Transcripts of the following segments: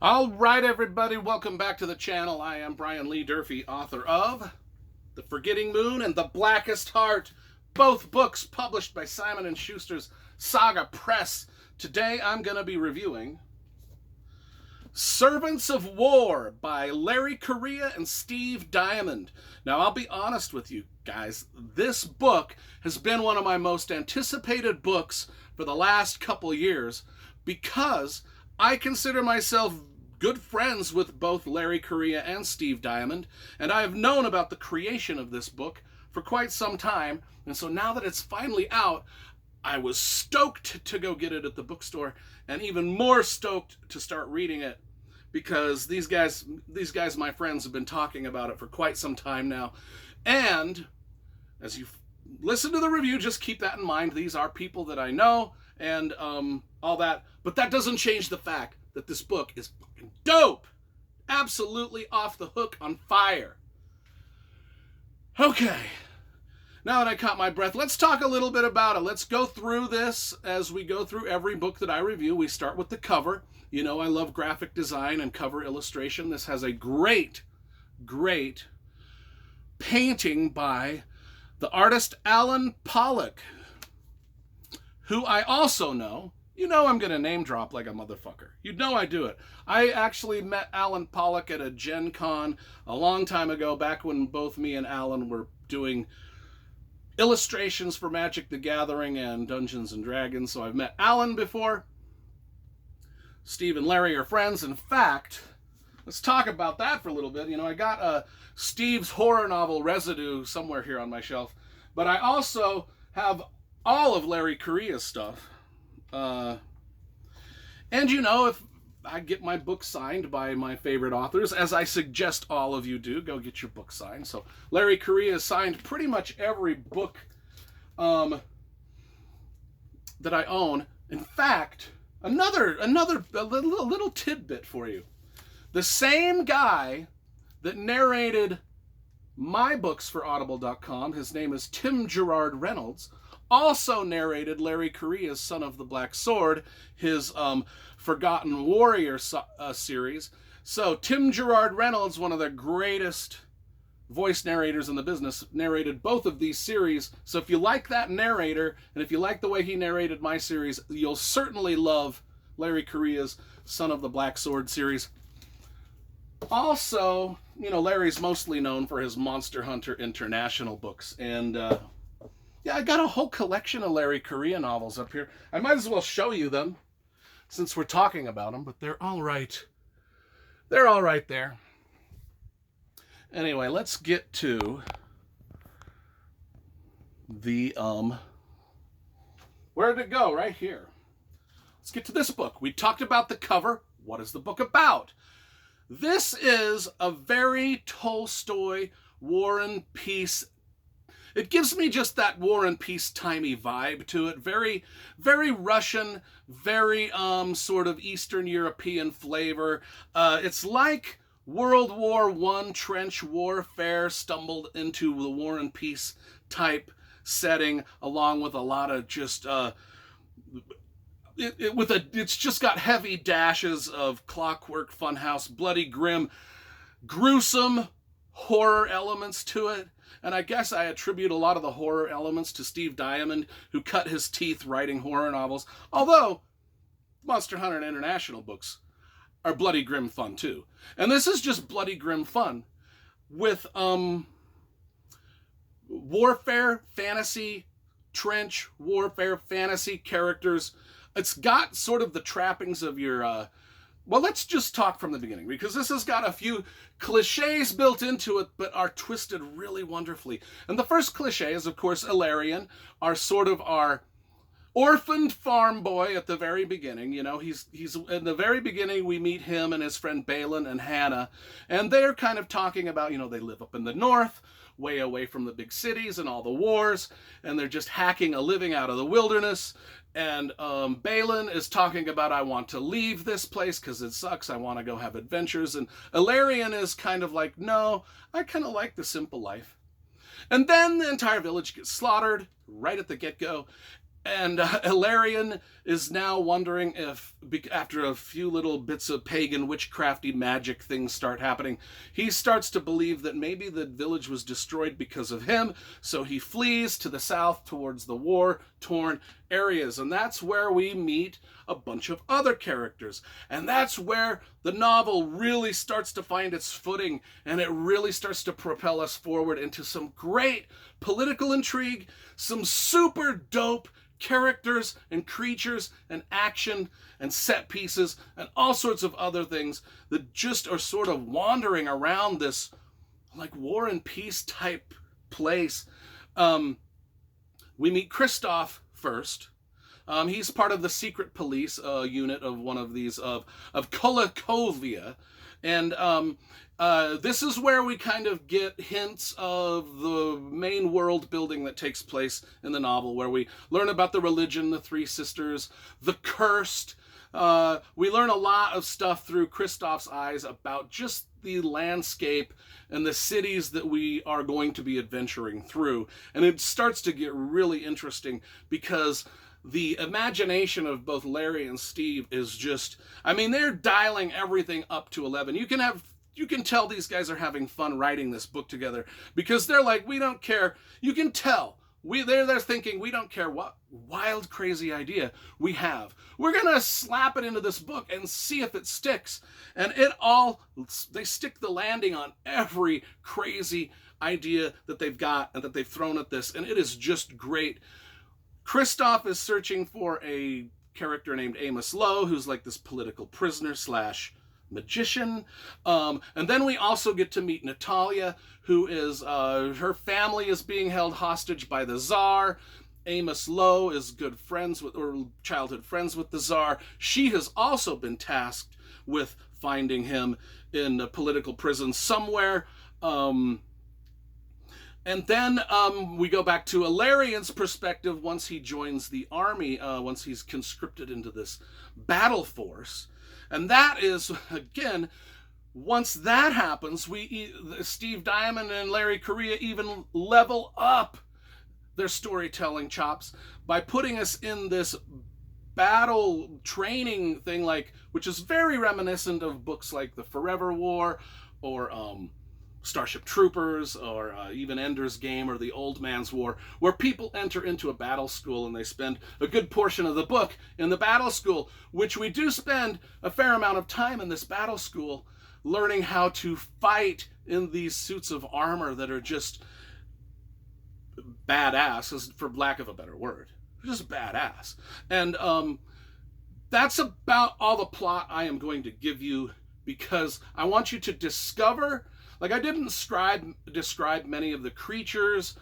All right, everybody, welcome back to the channel. I am Brian Lee Durfee, author of The Forgetting Moon and The Blackest Heart, both books published by Simon & Schuster's Saga Press. Today I'm going to be reviewing Servants of War by Larry Correia and Steve Diamond. Now, I'll be honest with you guys, this book has been one of my most anticipated books for the last couple years because I consider myself good friends with both Larry Correia and Steve Diamond, and I have known about the creation of this book for quite some time, and so now that it's finally out, I was stoked to go get it at the bookstore, and even more stoked to start reading it, because these guys, my friends, have been talking about it for quite some time now, and as you listen to the review, just keep that in mind. These are people that I know, and all that, but that doesn't change the fact that this book is fucking dope. Absolutely off the hook, on fire. Okay, now that I caught my breath, let's talk a little bit about it. Let's go through this as we go through every book that I review. We start with the cover. You know I love graphic design and cover illustration. This has a great painting by the artist Alan Pollock, who I also know. You know I'm going to name drop like a motherfucker. You know I do it. I actually met Alan Pollock at a Gen Con a long time ago, back when both me and Alan were doing illustrations for Magic the Gathering and Dungeons and Dragons. So I've met Alan before. Steve and Larry are friends. In fact, let's talk about that for a little bit. You know, I got Steve's horror novel Residue somewhere here on my shelf, but I also have all of Larry Correia's stuff. And you know, if I get my book signed by my favorite authors, as I suggest all of you do, go get your book signed. So Larry Correia has signed pretty much every book that I own. In fact, another little tidbit for you. The same guy that narrated my books for Audible.com, his name is Tim Gerard Reynolds, also narrated Larry Correia's Son of the Black Sword, his Forgotten Warrior series. So Tim Gerard Reynolds, one of the greatest voice narrators in the business, narrated both of these series. So if you like that narrator, and if you like the way he narrated my series, you'll certainly love Larry Correia's Son of the Black Sword series. Also, you know, Larry's mostly known for his Monster Hunter International books, and yeah, I got a whole collection of Larry Correia novels up here. I might as well show you them since we're talking about them, but they're all right. They're all right there. Anyway, let's get to the, where did it go? Right here. Let's get to this book. We talked about the cover. What is the book about? This is a very Tolstoy War and Peace. It gives me just that War and Peace-timey vibe to it. Very, very Russian, very sort of Eastern European flavor. It's like World War I trench warfare stumbled into the War and Peace type setting, along with a lot of just it's just got heavy dashes of Clockwork Funhouse, bloody grim, gruesome horror elements to it. And I guess I attribute a lot of the horror elements to Steve Diamond, who cut his teeth writing horror novels. Although Monster Hunter International books are bloody grim fun too. And this is just bloody grim fun with warfare, fantasy, trench warfare, fantasy characters. It's got sort of the trappings of your well, let's just talk from the beginning, because this has got a few cliches built into it, but are twisted really wonderfully. And the first cliche is, of course, Ilarion, our orphaned farm boy at the very beginning. You know, he's in the very beginning, we meet him and his friend Balin and Hannah, and they're kind of talking about, you know, they live up in the north, way away from the big cities and all the wars, and they're just hacking a living out of the wilderness. And Balin is talking about, I want to leave this place because it sucks. I want to go have adventures. And Ilarion is kind of like, no, I kind of like the simple life. And then the entire village gets slaughtered right at the get-go. And Ilarion is now wondering if, after a few little bits of pagan witchcrafty magic things start happening, he starts to believe that maybe the village was destroyed because of him, so he flees to the south towards the war-torn areas. And that's where we meet a bunch of other characters. And that's where the novel really starts to find its footing, and it really starts to propel us forward into some great political intrigue, some super dope characters and creatures and action and set pieces and all sorts of other things that just are sort of wandering around this like War and Peace type place. We meet Kristoff first. He's part of the secret police unit of one of these of Kolakovia, and this is where we kind of get hints of the main world building that takes place in the novel, where we learn about the religion, the Three Sisters, the Cursed. We learn a lot of stuff through Kristoff's eyes about just the landscape and the cities that we are going to be adventuring through. And it starts to get really interesting because the imagination of both Larry and Steve is just, I mean, they're dialing everything up to 11. You can tell these guys are having fun writing this book together because they're like, we don't care. You can tell they're thinking, we don't care what wild, crazy idea we have. We're going to slap it into this book and see if it sticks. And they stick the landing on every crazy idea that they've got and that they've thrown at this. And it is just great. Kristoff is searching for a character named Amos Lowe, who's like this political prisoner / magician. And then we also get to meet Natalia, who is, her family is being held hostage by the Tsar. Amos Lowe is childhood friends with the Tsar. She has also been tasked with finding him in a political prison somewhere. And then we go back to Ilarion's perspective once he joins the army, once he's conscripted into this battle force. And that is, again, once that happens, Steve Diamond and Larry Correia even level up their storytelling chops by putting us in this battle training thing, which is very reminiscent of books like The Forever War or Starship Troopers, or even Ender's Game or The Old Man's War, where people enter into a battle school and they spend a good portion of the book in the battle school, which we do spend a fair amount of time in this battle school learning how to fight in these suits of armor that are just badass, for lack of a better word. Just badass. And that's about all the plot I am going to give you, because I want you to discover. I didn't describe many of the creatures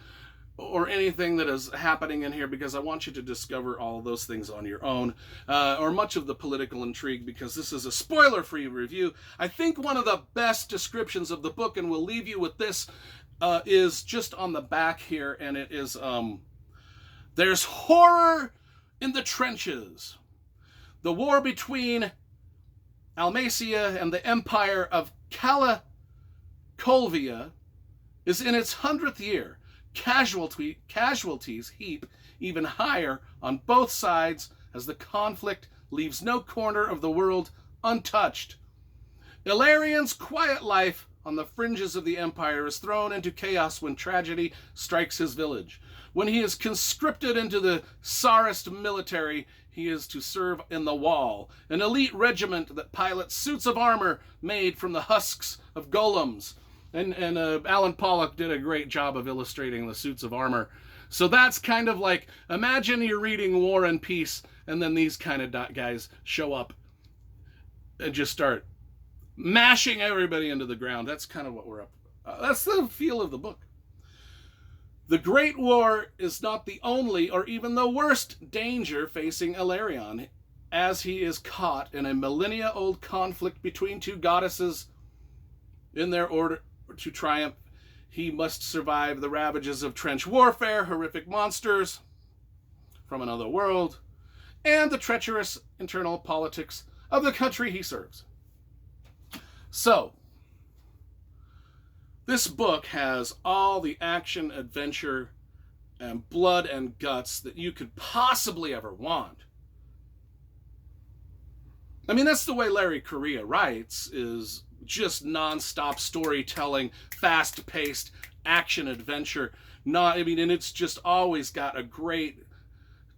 or anything that is happening in here because I want you to discover all of those things on your own, or much of the political intrigue, because this is a spoiler-free review. I think one of the best descriptions of the book, and we'll leave you with this, is just on the back here, and it is, there's horror in the trenches. The war between Almacia and the Empire of Kolvia is in its 100th year. Casualties heap even higher on both sides as the conflict leaves no corner of the world untouched. Ilarion's quiet life on the fringes of the empire is thrown into chaos when tragedy strikes his village. When he is conscripted into the Tsarist military, he is to serve in the Wall, an elite regiment that pilots suits of armor made from the husks of golems. And Alan Pollock did a great job of illustrating the suits of armor. So that's kind of like, imagine you're reading War and Peace, and then these kind of guys show up and just start mashing everybody into the ground. That's kind of what we're up. That's the feel of the book. The Great War is not the only or even the worst danger facing Ilarion, as he is caught in a millennia-old conflict between two goddesses. In their order to triumph, he must survive the ravages of trench warfare, horrific monsters from another world, and the treacherous internal politics of the country he serves. So, this book has all the action, adventure, and blood and guts that you could possibly ever want. I mean, that's the way Larry Correia writes, is just non-stop storytelling, fast-paced action adventure. And it's just always got a great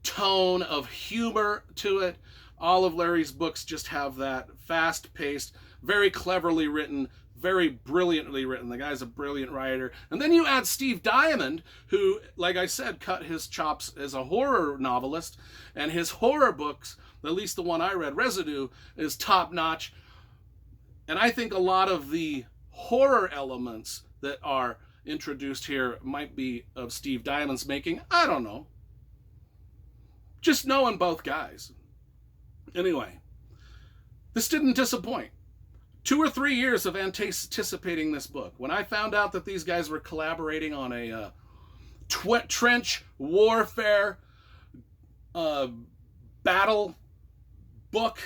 tone of humor to it. All of Larry's books just have that fast-paced, very cleverly written, very brilliantly written. The guy's a brilliant writer. And then you add Steve Diamond, who, like I said, cut his chops as a horror novelist, and his horror books, at least the one I read, Residue, is top-notch. And I think a lot of the horror elements that are introduced here might be of Steve Diamond's making. I don't know. Just knowing both guys. Anyway, this didn't disappoint. 2 or 3 years of anticipating this book. When I found out that these guys were collaborating on a trench warfare battle book,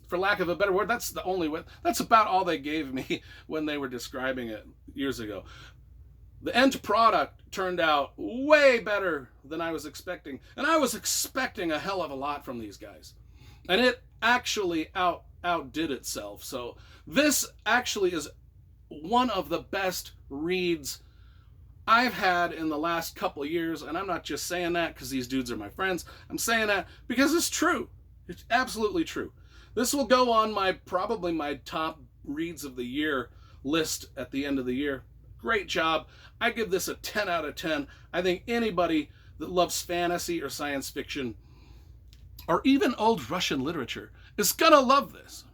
for lack of a better word, that's the only way. That's about all they gave me when they were describing it years ago. The end product turned out way better than I was expecting. And I was expecting a hell of a lot from these guys. And it actually outdid itself. So this actually is one of the best reads I've had in the last couple of years. And I'm not just saying that because these dudes are my friends. I'm saying that because it's true. It's absolutely true. This will go on probably my top reads of the year list at the end of the year. Great job. I give this a 10 out of 10. I think anybody that loves fantasy or science fiction or even old Russian literature is gonna love this.